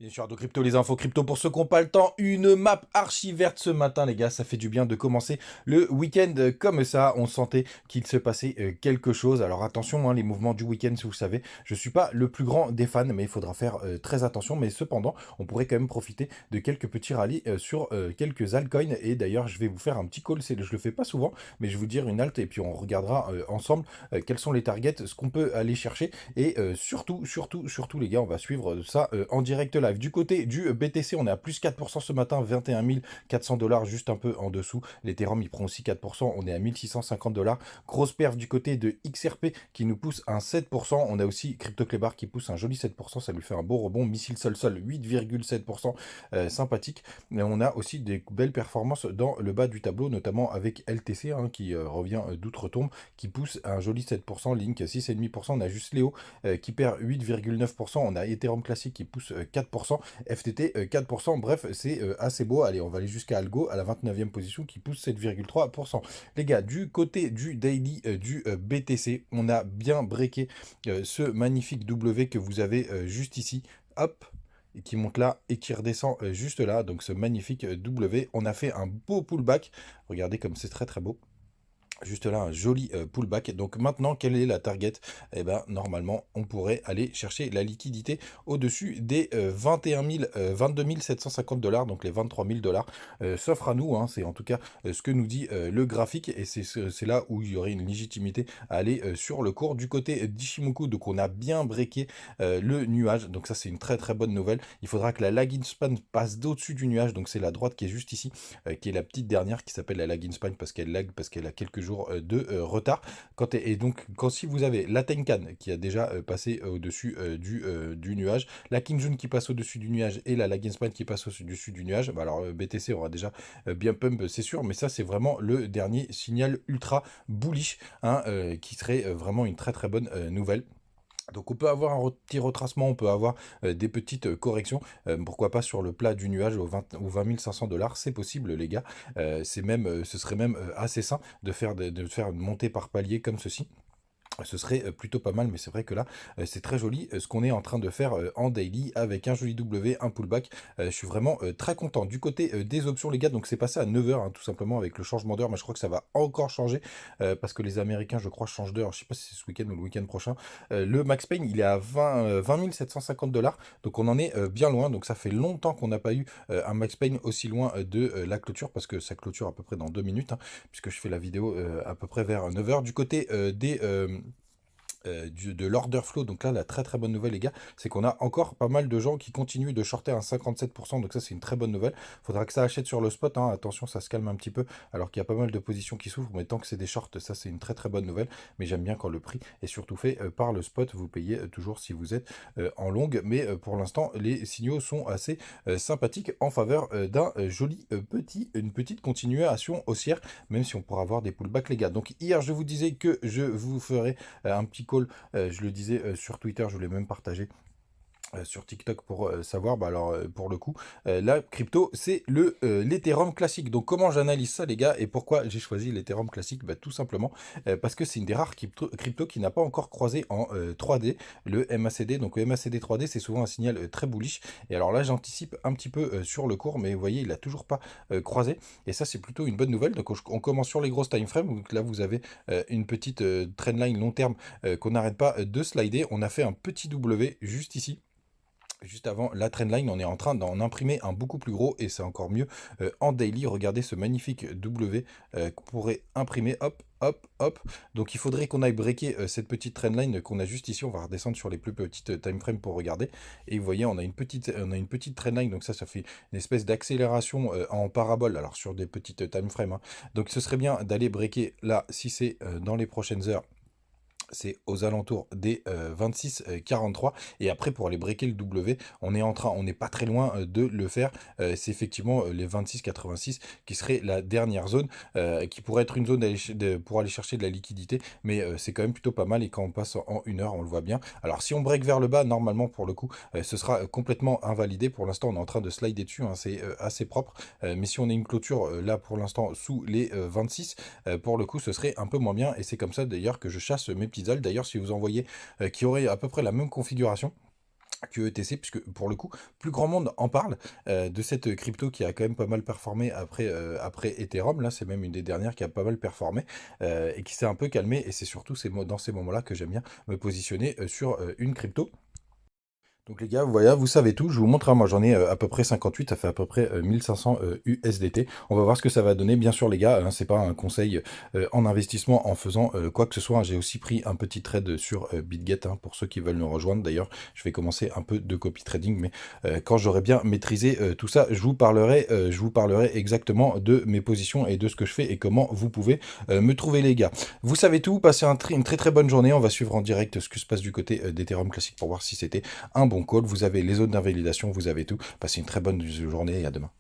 Bien sûr, de crypto, les infos crypto pour ceux qui n'ont pas le temps. Une map archi verte ce matin, les gars. Ça fait du bien de commencer le week-end comme ça. On sentait qu'il se passait quelque chose. Alors attention, hein, les mouvements du week-end, si vous le savez, je suis pas le plus grand des fans, mais il faudra faire très attention. Mais cependant, on pourrait quand même profiter de quelques petits rallyes sur quelques altcoins. Et d'ailleurs, je vais vous faire un petit call. Je le fais pas souvent, mais je vais vous dire une alt et puis on regardera ensemble quels sont les targets, ce qu'on peut aller chercher. Et surtout, les gars, on va suivre ça en direct live. Du côté du BTC, on est à plus 4% ce matin, 21 400 $, juste un peu en dessous. L'Ethereum, il prend aussi 4%, on est à 1650 $. Grosse perf du côté de XRP qui nous pousse un 7%. On a aussi CryptoClebar qui pousse un joli 7%, ça lui fait un beau rebond. Missile Sol 8,7%, sympathique. Et on a aussi des belles performances dans le bas du tableau, notamment avec LTC hein, qui revient d'outre-tombe, qui pousse un joli 7%. Link 6,5%. On a juste Léo qui perd 8,9%. On a Ethereum classique qui pousse 4%. FTT 4%. Bref, c'est assez beau. Allez, on va aller jusqu'à Algo à la 29e position qui pousse 7,3%. Les gars, du côté du daily du BTC, on a bien breaké ce magnifique W que vous avez juste ici. Hop, et qui monte là et qui redescend juste là. Donc ce magnifique W, on a fait un beau pullback. Regardez comme c'est très très beau. Juste là, un joli pullback. Donc maintenant, quelle est la target? Eh ben, normalement, on pourrait aller chercher la liquidité au-dessus des 22 750 $, donc les 23 000 $. S'offre à nous, hein, c'est en tout cas ce que nous dit le graphique, et c'est là où il y aurait une légitimité à aller sur le cours. Du côté d'Ishimoku, donc on a bien breaké le nuage, donc ça c'est une très très bonne nouvelle. Il faudra que la lagging span passe d'au-dessus du nuage, donc c'est la droite qui est juste ici, qui est la petite dernière qui s'appelle la lagging span parce qu'elle lag, parce qu'elle a quelques jours de retard. Et donc, si vous avez la Tenkan qui a déjà passé au-dessus du nuage, la Kinjun qui passe au-dessus du nuage et la Lagenspan qui passe au-dessus du nuage, bah alors BTC aura déjà bien pump, c'est sûr, mais ça, c'est vraiment le dernier signal ultra bullish hein, qui serait vraiment une très très bonne nouvelle. Donc on peut avoir un petit retracement, on peut avoir des petites corrections, pourquoi pas sur le plat du nuage aux 20 500 $, c'est possible les gars, c'est même, ce serait même assez sain de faire une montée par palier comme ceci. Ce serait plutôt pas mal, mais c'est vrai que là, c'est très joli ce qu'on est en train de faire en daily avec un joli W, un pullback. Je suis vraiment très content. Du côté des options, les gars, donc c'est passé à 9 heures, hein, tout simplement, avec le changement d'heure, mais je crois que ça va encore changer parce que les Américains, je crois, changent d'heure. Je sais pas si c'est ce week-end ou le week-end prochain. Le Max Payne, il est à 20 750 $, donc on en est bien loin. Donc ça fait longtemps qu'on n'a pas eu un Max Payne aussi loin de la clôture, parce que ça clôture à peu près dans 2 minutes, hein, puisque je fais la vidéo à peu près vers 9 heures. Du côté de l'order flow, donc là la très très bonne nouvelle les gars, c'est qu'on a encore pas mal de gens qui continuent de shorter un 57%, donc ça c'est une très bonne nouvelle. Faudra que ça achète sur le spot, hein. Attention, ça se calme un petit peu alors qu'il y a pas mal de positions qui s'ouvrent, mais tant que c'est des shorts, ça c'est une très très bonne nouvelle. Mais j'aime bien quand le prix est surtout fait par le spot, vous payez toujours si vous êtes en longue, mais pour l'instant les signaux sont assez sympathiques en faveur d'un joli une petite continuation haussière, même si on pourra avoir des pullbacks les gars. Donc hier je vous disais que je vous ferai un petit call, je le disais sur Twitter, je voulais même partager sur TikTok pour savoir, bah alors pour le coup, la crypto, c'est l'Ethereum classique. Donc comment j'analyse ça les gars, et pourquoi j'ai choisi l'Ethereum classique? Bah, tout simplement parce que c'est une des rares crypto qui n'a pas encore croisé en 3D le MACD. Donc le MACD 3D, c'est souvent un signal très bullish, et alors là j'anticipe un petit peu sur le cours, mais vous voyez, il a toujours pas croisé, et ça c'est plutôt une bonne nouvelle. Donc on commence sur les grosses time frames, donc là vous avez une petite trendline long terme qu'on n'arrête pas de slider. On a fait un petit W juste ici, juste avant la trendline. On est en train d'en imprimer un beaucoup plus gros, et c'est encore mieux en daily. Regardez ce magnifique W qu'on pourrait imprimer, hop, hop, hop. Donc il faudrait qu'on aille breaker cette petite trendline qu'on a juste ici. On va redescendre sur les plus petites time frames pour regarder. Et vous voyez, on a une petite trendline, donc ça fait une espèce d'accélération en parabole, alors sur des petites time frames, hein. Donc ce serait bien d'aller breaker là, si c'est dans les prochaines heures, c'est aux alentours des 26,43, et après pour aller breaker le W, on n'est pas très loin de le faire. C'est effectivement les 26,86 qui serait la dernière zone, qui pourrait être une zone pour aller chercher de la liquidité, mais c'est quand même plutôt pas mal, et quand on passe en 1 heure, on le voit bien. Alors si on break vers le bas, normalement pour le coup, ce sera complètement invalidé. Pour l'instant, on est en train de slider dessus, hein, c'est assez propre, mais si on a une clôture là pour l'instant sous les 26, pour le coup, ce serait un peu moins bien, et c'est comme ça d'ailleurs que je chasse mes petits. D'ailleurs, si vous en voyez qui auraient à peu près la même configuration, que ETC, puisque pour le coup, plus grand monde en parle de cette crypto qui a quand même pas mal performé après Ethereum. Là, c'est même une des dernières qui a pas mal performé et qui s'est un peu calmée. Et c'est surtout dans ces moments-là que j'aime bien me positionner sur une crypto. Donc les gars, voilà, vous savez tout, je vous montre, hein, moi j'en ai à peu près 58, ça fait à peu près 1500 USDT. On va voir ce que ça va donner. Bien sûr les gars, hein, c'est pas un conseil en investissement en faisant quoi que ce soit, hein. J'ai aussi pris un petit trade sur BitGet, hein, pour ceux qui veulent nous rejoindre. D'ailleurs, je vais commencer un peu de copy trading, mais quand j'aurai bien maîtrisé tout ça, je vous parlerai exactement de mes positions et de ce que je fais et comment vous pouvez me trouver les gars. Vous savez tout, passez une très très bonne journée. On va suivre en direct ce qui se passe du côté d'Ethereum Classic pour voir si c'était un bon call. Vous avez les zones d'invalidation, vous avez tout. Passez une très bonne journée et à demain.